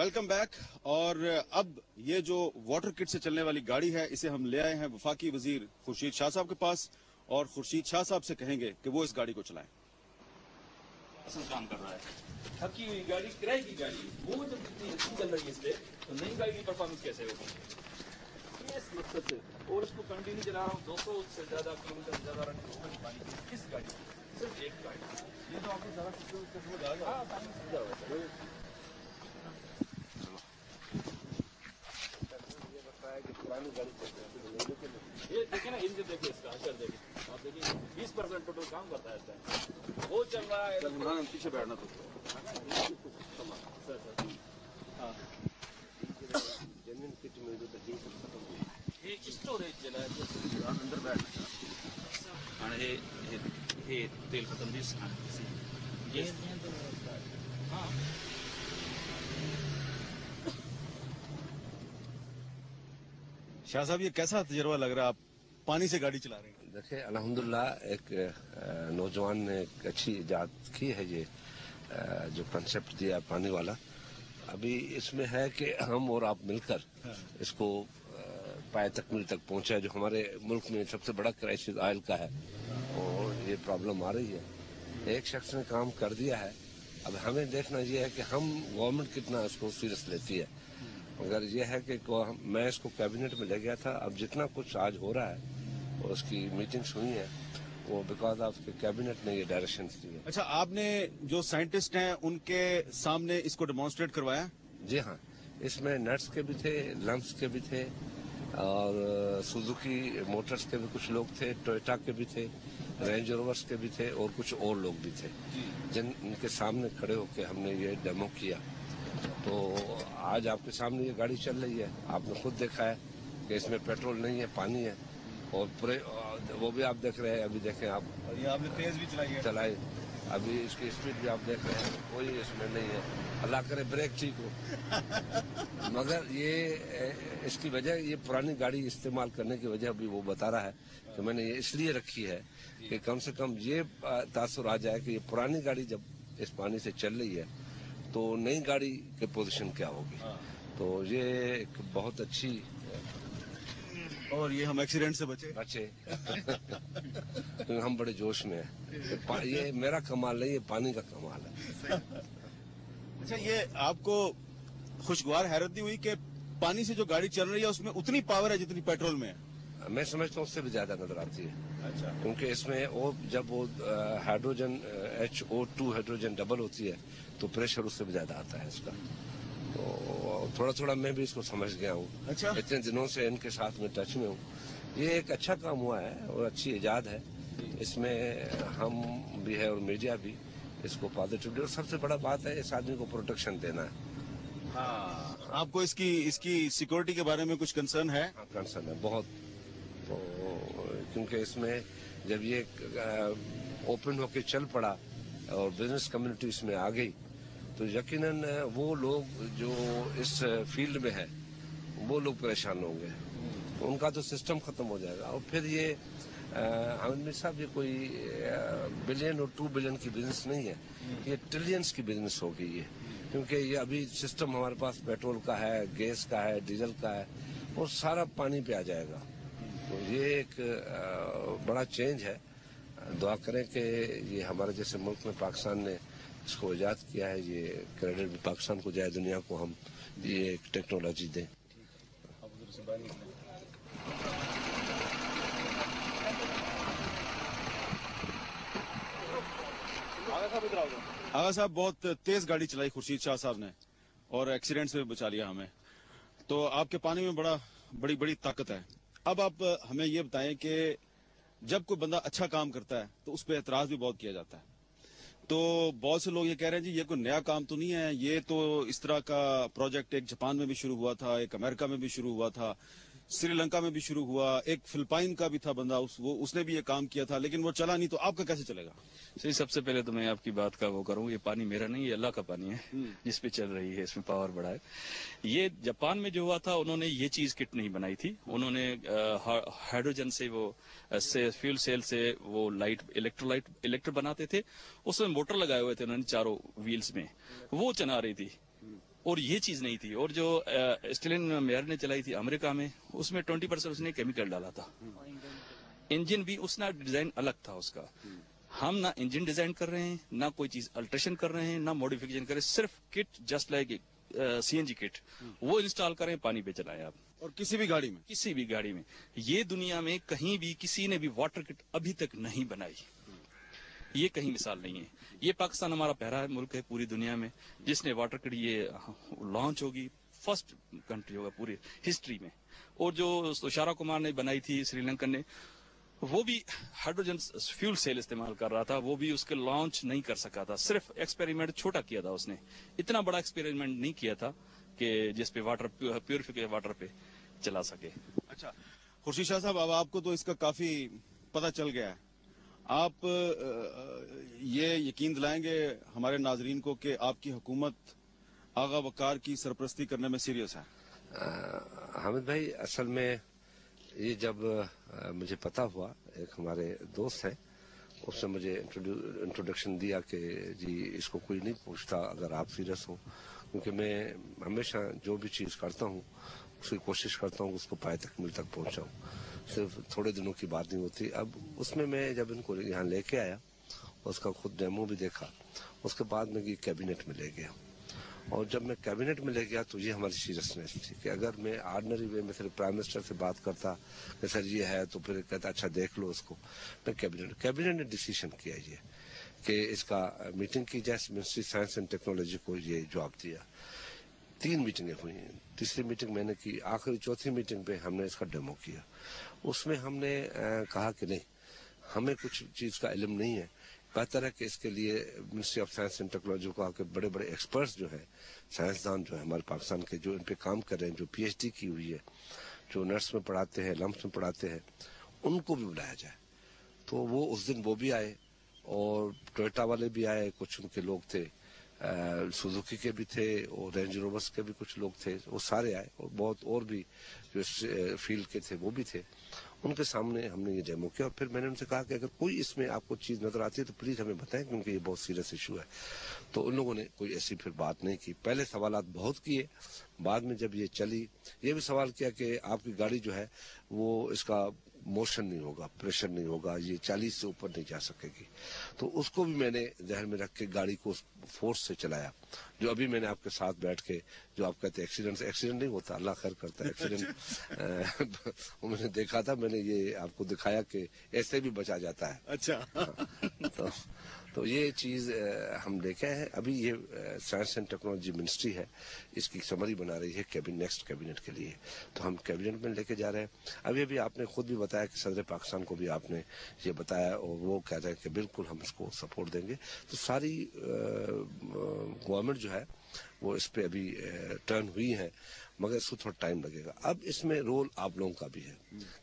Welcome back. और अब ये जो वाटर किट से चलने वाली गाड़ी है, इसे हम ले आए हैं वफाकी वजीर खुर्शीद शाह साहब के पास और खुर्शीद शाह साहब से कहेंगे कि वो इस गाड़ी को चलाएं। काम कर रहा है, थकी हुई गाड़ी, किराए की गाड़ी, वो जब इतनी अच्छी चल रही है इस पे, तो नई गाड़ी की परफॉर्मेंस कैसे होगी? इस मकसद से और इसको कंटिन्यू चला रहा हूँ। 200 से ज्यादा किलोमीटर ज्यादा रन पानी की इस गाड़ी, सिर्फ एक गाड़ी। ये तो आपको ज्यादा समझ आ गया। हाँ, समझा हुआ है। ये देखिए ना, इंजन देखिए, इसका अशर देखिए, आप देखिए 20% टोटल काम करता है इसका। वो चल रहा है, पीछे बैठना तो सर हाँ, जमीन किट में जो डीजल खत्म हो हे स्टोरेज जेला अंदर बैठना आणि हे तेल खत्म दिस हाँ। शाह साहब, ये कैसा तजुर्बा लग रहा है? आप पानी से गाड़ी चला रहे हैं। देखिए, अल्हम्दुलिल्लाह एक नौजवान ने एक अच्छी इजाद की है। ये जो कंसेप्ट दिया पानी वाला, अभी इसमें है कि हम और आप मिलकर इसको पाए तकमील तक पहुंचा है। जो हमारे मुल्क में सबसे बड़ा क्राइसिस ऑयल का है और ये प्रॉब्लम आ रही है, एक शख्स ने काम कर दिया है। अब हमें देखना ये है कि हम गवर्नमेंट कितना इसको सीरियस लेती है। मगर ये है कि मैं इसको कैबिनेट में ले गया था। अब जितना कुछ आज हो रहा है और उसकी मीटिंग्स हुई हैं, वो बिकॉज ऑफ कैबिनेट ने ये डायरेक्शन दी है। अच्छा, आपने जो साइंटिस्ट हैं उनके सामने इसको डेमोन्स्ट्रेट करवाया? जी हाँ, इसमें नट्स के भी थे, लम्प्स के भी थे और सुजुकी मोटर्स के भी कुछ लोग थे, टोयोटा के भी थे, रेंज रोवर्स के भी थे और कुछ और लोग भी थे, जिनके सामने खड़े होकर हमने ये डेमो किया। तो आज आपके सामने ये गाड़ी चल रही है। आपने खुद देखा है कि इसमें पेट्रोल नहीं है, पानी है और पूरे वो भी आप देख रहे हैं। अभी देखें आप, और ये आपने तेज भी चलाई, अभी इसकी स्पीड भी आप देख रहे हैं, कोई इसमें नहीं है। अल्लाह करे ब्रेक ठीक हो। मगर ये इसकी वजह, ये पुरानी गाड़ी इस्तेमाल करने की वजह अभी वो बता रहा है कि मैंने ये इसलिए रखी है कि कम से कम ये तासुर आ जाए कि ये पुरानी गाड़ी जब इस पानी से चल रही है तो नई गाड़ी की पोजीशन क्या होगी। तो ये एक बहुत अच्छी, और ये हम एक्सीडेंट से बचे क्योंकि हम बड़े जोश में हैं। ये मेरा कमाल नहीं, ये पानी का कमाल है। अच्छा, ये आपको खुशगवार हैरत दी हुई कि पानी से जो गाड़ी चल रही है उसमें उतनी पावर है जितनी पेट्रोल में है? मैं समझता हूँ उससे भी ज्यादा नजर आती है। अच्छा, क्योंकि इसमें वो जब वो हाइड्रोजन HO2 हाइड्रोजन डबल होती है तो प्रेशर उससे भी ज्यादा आता है इसका। तो थोड़ा थोड़ा मैं भी इसको समझ गया हूँ। अच्छा, इतने दिनों से इनके साथ में टच में हूँ। ये एक अच्छा काम हुआ है और अच्छी इजाद है। इसमें हम भी है और मीडिया भी इसको पॉजिटिव। और सबसे बड़ा बात है, इस आदमी को प्रोटेक्शन देना है। हाँ, आपको इसकी सिक्योरिटी के बारे में कुछ कंसर्न है? कंसर्न है बहुत। तो क्योंकि इसमें जब ये ओपन होके चल पड़ा और बिजनेस कम्युनिटी इसमें आ गई, तो यकीनन वो लोग जो इस फील्ड में है वो लोग परेशान होंगे। उनका तो सिस्टम खत्म हो जाएगा। और फिर ये आमिर साहब, ये कोई बिलियन और 2 बिलियन की बिजनेस नहीं है, ये ट्रिलियंस की बिजनेस हो गई है। क्योंकि ये अभी सिस्टम हमारे पास पेट्रोल का है, गैस का है, डीजल का है और सारा पानी पे आ जाएगा। तो ये एक बड़ा चेंज है। दुआ करें कि ये हमारे जैसे मुल्क में पाकिस्तान ने इसको ईजाद किया है, ये क्रेडिट भी पाकिस्तान को जाए, दुनिया को हम ये एक टेक्नोलॉजी दें। आगा साहब, बहुत तेज गाड़ी चलाई खुर्शीद शाह साहब ने और एक्सीडेंट से बचा लिया हमें। तो आपके पानी में बड़ी बड़ी ताकत है। अब आप हमें ये बताएं कि जब कोई बंदा अच्छा काम करता है तो उस पर एतराज भी बहुत किया जाता है। तो बहुत से लोग ये कह रहे हैं जी ये कोई नया काम तो नहीं है, ये तो इस तरह का प्रोजेक्ट एक जापान में भी शुरू हुआ था, एक अमेरिका में भी शुरू हुआ था, श्रीलंका में भी शुरू हुआ, एक फिलिपाइन का भी था बंदा, उसने भी ये काम किया था, लेकिन वो चला नहीं। तो आपका कैसे चलेगा? सही, सबसे पहले तो मैं आपकी बात का वो करूँ, ये पानी मेरा नहीं, ये अल्लाह का पानी है जिस पे चल रही है, इसमें पावर बड़ा है। ये जापान में जो हुआ था, उन्होंने ये चीज किट नहीं बनाई थी। उन्होंने हाइड्रोजन से वो फ्यूल सेल से वो इलेक्ट्रो बनाते थे, उसमें मोटर लगाए हुए थे उन्होंने चारों व्हील्स में, वो चला रही थी। اور یہ چیز نہیں تھی. اور جو اسٹیلن میئر نے چلائی تھی امریکہ میں, اس میں 20% اس نے کیمیکل ڈالا تھا. انجن بھی اس کا ڈیزائن الگ تھا اس کا. ہم نہ انجن ڈیزائن کر رہے ہیں, نہ کوئی چیز الٹریشن کر رہے ہیں, نہ موڈیفکیشن کر رہے ہیں, صرف کٹ جسٹ لائک سی این جی کٹ وہ انسٹال کریں, پانی پہ چلائیں آپ. اور کسی بھی گاڑی میں, کسی بھی گاڑی میں. یہ دنیا میں کہیں بھی کسی نے بھی واٹر کٹ ابھی تک نہیں بنائی. یہ کہیں مثال نہیں ہے. یہ پاکستان ہمارا پہلا ملک ہے پوری دنیا میں جس نے واٹر کٹ یہ لانچ ہوگی, فرسٹ کنٹری ہوگا پوری ہسٹری میں. اور جو تشارا کمار نے بنائی تھی سری لنکن نے, وہ بھی ہائیڈروجن فیول سیل استعمال کر رہا تھا, وہ بھی اس کے لانچ نہیں کر سکا تھا. صرف ایکسپیریمنٹ چھوٹا کیا تھا اس نے, اتنا بڑا ایکسپیریمنٹ نہیں کیا تھا کہ جس پہ واٹر پیوریفائڈ واٹر پہ چلا سکے. اچھا خورشید شاہ صاحب, اب آپ کو تو اس کا کافی پتہ چل گیا ہے. آپ یہ یقین دلائیں گے ہمارے ناظرین کو کہ آپ کی حکومت آغا وقار کی سرپرستی کرنے میں سیریس ہے؟ حامد بھائی, اصل میں یہ جب مجھے پتا ہوا, ایک ہمارے دوست ہیں, اس نے مجھے انٹروڈکشن دیا کہ جی اس کو کوئی نہیں پوچھتا اگر آپ سیریس ہوں, کیونکہ میں ہمیشہ جو بھی چیز کرتا ہوں اس کی کوشش کرتا ہوں کہ اس کو پائے تکمیل تک پہنچاؤں. صرف تھوڑے دنوں کی بات نہیں ہوتی. اب اس میں جب ان کو یہاں لے کے آیا, اس کا خود ڈیمو بھی دیکھا, اس کے بعد میں یہ کیبنٹ میں لے گیا. اور جب میں کیبنٹ میں لے گیا تو یہ ہماری سیریسنیس تھی کہ اگر میں آرڈنری وے میں صرف پرائم منسٹر سے بات کرتا کہ سر یہ ہے, تو پھر کہتا اچھا دیکھ لو اس کو. میں کیبنٹ نے ڈیسیشن کیا یہ کہ اس کا میٹنگ کی جائے. منسٹری سائنس اینڈ ٹیکنالوجی کو یہ جواب دیا. 3 میٹنگیں ہوئی ہیں. تیسری میٹنگ میں نے کی, آخری چوتھی میٹنگ پہ ہم نے اس کا ڈیمو کیا. اس میں ہم نے کہا کہ نہیں, ہمیں کچھ چیز کا علم نہیں ہے, بہتر ہے کہ اس کے لیے ministry of science and technology کو کے بڑے بڑے ایکسپرٹس جو ہیں, سائنسدان جو ہیں ہمارے پاکستان کے, جو ان پہ کام کر رہے ہیں, جو پی ایچ ڈی کی ہوئی ہے, جو نرس میں پڑھاتے ہیں, لمس میں پڑھاتے ہیں, ان کو بھی بلایا جائے. تو وہ اس دن وہ بھی آئے, اور ٹویوٹا والے بھی آئے, کچھ ان کے لوگ تھے, سوزوکی کے بھی تھے, اور رینج روورس کے بھی کچھ لوگ تھے, وہ سارے آئے, اور بہت اور بھی جو اس فیلڈ کے تھے وہ بھی تھے. ان کے سامنے ہم نے یہ ڈیمو کیا, اور پھر میں نے ان سے کہا کہ اگر کوئی اس میں آپ کو چیز نظر آتی ہے تو پلیز ہمیں بتائیں, کیونکہ یہ بہت سیریس ایشو ہے. تو ان لوگوں نے کوئی ایسی پھر بات نہیں کی. پہلے سوالات بہت کیے, بعد میں جب یہ چلی, یہ بھی سوال کیا کہ آپ کی گاڑی جو ہے وہ اس کا موشن نہیں ہوگا, پریشر نہیں ہوگا, یہ 40 سے اوپر نہیں جا سکے گی. تو اس کو بھی میں نے ذہن میں رکھ کے گاڑی کو فورس سے چلایا. جو ابھی میں نے آپ کے ساتھ بیٹھ کے, جو آپ کہتے ہیں ایکسیڈنٹ نہیں ہوتا, اللہ خیر کرتا ہے ایکسیڈنٹ, وہ میں نے دیکھا تھا, میں نے یہ آپ کو دکھایا کہ ایسے بھی بچا جاتا ہے. اچھا تو یہ چیز ہم دیکھے ہیں. ابھی یہ سائنس اینڈ ٹیکنالوجی منسٹری ہے, اس کی سمری بنا رہی ہے نیکسٹ کیبنٹ کے لیے, تو ہم کیبنٹ میں لے کے جا رہے ہیں. ابھی آپ نے خود بھی بتایا کہ صدر پاکستان کو بھی آپ نے یہ بتایا, اور وہ کہتا ہے کہ بالکل ہم اس کو سپورٹ دیں گے. تو ساری گورنمنٹ جو ہے وہ اس پہ ابھی ٹرن ہوئی ہے, مگر اس کو تھوڑا ٹائم لگے گا. اب اس میں رول آپ لوگوں کا بھی ہے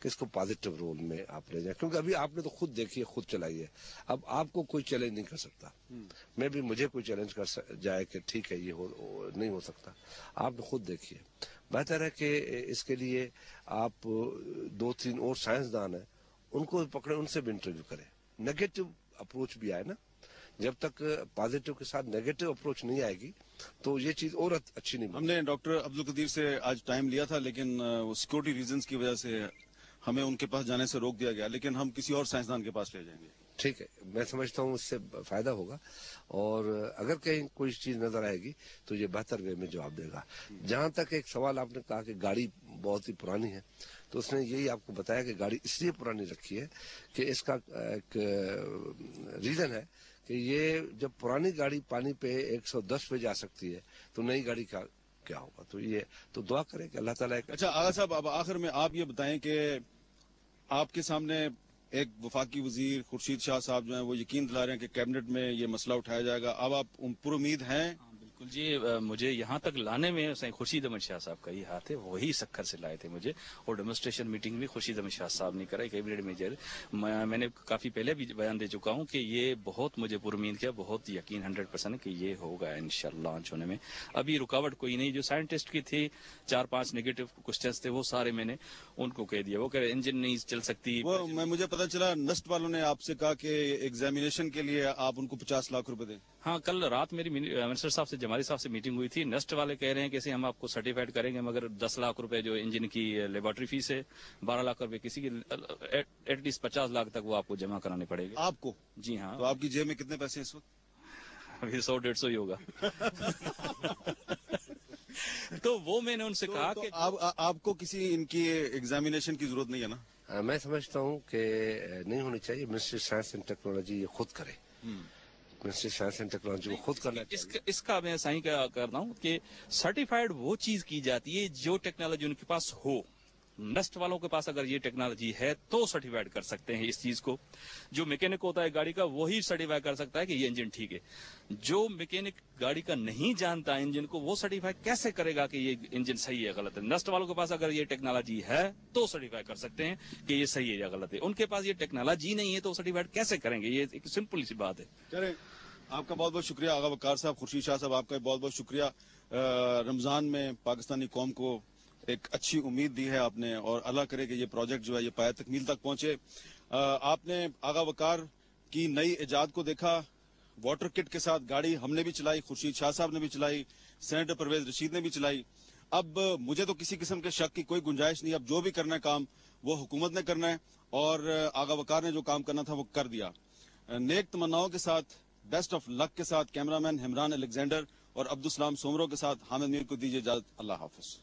کہ اس کو پازیٹیو رول میں آپ لے جائیں, کیونکہ ابھی آپ نے تو خود دیکھی ہے, خود چلائی ہے. اب آپ کو کوئی چیلنج نہیں کر سکتا, میں بھی مجھے کوئی چیلنج کر جائے کہ ٹھیک ہے یہ نہیں ہو سکتا. آپ نے خود دیکھی ہے. بہتر ہے کہ اس کے لیے آپ 2-3 اور سائنسدان ہیں, ان کو پکڑے, ان سے بھی انٹرویو کریں. نیگیٹو اپروچ بھی آئے نا, جب تک پازیٹیو کے ساتھ نیگیٹو اپروچ نہیں آئے گی تو یہ چیز اور اچھی نہیں. ہم نے ڈاکٹر عبدالقدیر سے آج ٹائم لیا تھا, لیکن سیکورٹی ریزنز کی وجہ سے ہمیں ان کے پاس جانے سے روک دیا گیا, لیکن ہم کسی اور سائنسدان کے پاس لے جائیں گے. ٹھیک ہے, میں سمجھتا ہوں اس سے فائدہ ہوگا, اور اگر کہیں کوئی چیز نظر آئے گی تو یہ بہتر وے میں جواب دے گا. جہاں تک ایک سوال آپ نے کہا کہ گاڑی بہت ہی پرانی ہے, تو اس نے یہی آپ کو بتایا کہ گاڑی اس لیے پرانی رکھی ہے کہ اس کا ایک ریزن ہے کہ یہ جب پرانی گاڑی پانی پہ 110 پہ جا سکتی ہے تو نئی گاڑی کا کیا ہوگا. تو یہ تو دعا کریں کہ اللہ تعالیٰ. اچھا آغا صاحب, اب آخر میں آپ یہ بتائیں کہ آپ کے سامنے ایک وفاقی وزیر خورشید شاہ صاحب جو ہیں وہ یقین دلا رہے ہیں کہ کیبنٹ میں یہ مسئلہ اٹھایا جائے گا. اب آپ پر امید ہیں؟ بالکل جی, مجھے یہاں تک لانے میں خورشید احمد شاہ صاحب کا ہی ہاتھ ہے, وہی سکھر سے لائے تھے مجھے. اور ڈیمونسٹریشن میٹنگ بھی خورشید احمد شاہ صاحب نے کرائی, کیبنٹ میجر. میں نے کافی پہلے بھی بیان دے چکا ہوں کہ یہ بہت مجھے پر امید کیا, بہت یقین 100% کہ یہ ہوگا انشاءاللہ لانچ ہونے میں. ابھی رکاوٹ کوئی نہیں. جو سائنٹسٹ کی تھی 4-5 نیگیٹو کوسچنز تھے, وہ سارے میں نے ان کو کہہ دیا. وہ کہہ رہے انجن نہیں چل سکتی. وہ مجھے پتا چلا نسٹ والوں نے آپ سے کہا کہ ایگزامینیشن کے لیے آپ ان کو 50 لاکھ روپے دیں. ہاں, کل رات میری منسٹر صاحب سے जमाली साहब से मीटिंग हुई थी, नेस्ट वाले कह रहे हैं कि हम आपको सर्टिफाइड करेंगे, मगर 10 लाख रुपए जो इंजन की लेबोरेटरी फीस है, 12 लाख रुपए किसी की, एटलीस्ट 50 लाख तक वो आपको जमा कराने पड़ेगा। आपको? जी हाँ। तो आपकी जेब में कितने पैसे हैं इस वक्त? अभी 100-150 ही होगा। तो वो मैंने उनसे कहा कि आपको किसी इनकी एग्जामिनेशन की जरूरत नहीं है ना? मैं समझता हूँ कि नहीं होनी चाहिए। मिनिस्ट्री साइंस एंड टेक्नोलॉजी ये खुद करे। मिनिस्ट्री साइंस एंड टेक्नोलॉजी को खुद करना चाहिए। इसका मैं सही करता हूँ कि सर्टिफाइड वो चीज की जाती है जो टेक्नोलॉजी उनके पास हो। नेस्ट वालों के पास अगर ये टेक्नोलॉजी है तो सर्टिफाइड कर सकते हैं इस चीज को। जो मैकेनिक होता है गाड़ी का वही सर्टिफाई कर सकता है कि ये इंजन ठीक है। जो मैकेनिक गाड़ी का नहीं जानता इंजन को, वो सर्टिफाई कैसे करेगा कि ये इंजन सही है गलत है? नेस्ट वालों के पास अगर ये टेक्नोलॉजी है तो सर्टिफाई कर सकते हैं कि ये सही है या गलत है। उनके पास ये टेक्नोलॉजी नहीं है तो सर्टिफाइड कैसे करेंगे? ये एक सिंपल सी बात है। चलें, आपका बहुत बहुत शुक्रिया आगा वकार साहब। खुर्शीद शाह साहब, आपका बहुत बहुत शुक्रिया। रमजान में पाकिस्तानी कौम को एक अच्छी उम्मीद दी है आपने, और अल्लाह करे कि ये प्रोजेक्ट जो है ये पाया तकमील तक पहुंचे। आपने आगा वकार की नई इजाद को देखा, वाटर किट के साथ गाड़ी हमने भी चलाई, खुर्शीद शाह साहब ने भी चलाई, सेनेटर परवेज रशीद ने भी चलाई। अब मुझे तो किसी किस्म के शक की कोई गुंजाइश नहीं। अब जो भी करना है काम वो हुकूमत ने करना है, और आगा वकार ने जो काम करना था वो कर दिया। नेक तमन्नाओं के साथ, बेस्ट ऑफ लक के साथ, कैमरामैन हिमरान अलेक्जेंडर और अब्दुल सलाम सोमरो के साथ हामिद मीर को दीजिए इजाजत। अल्लाह हाफिज।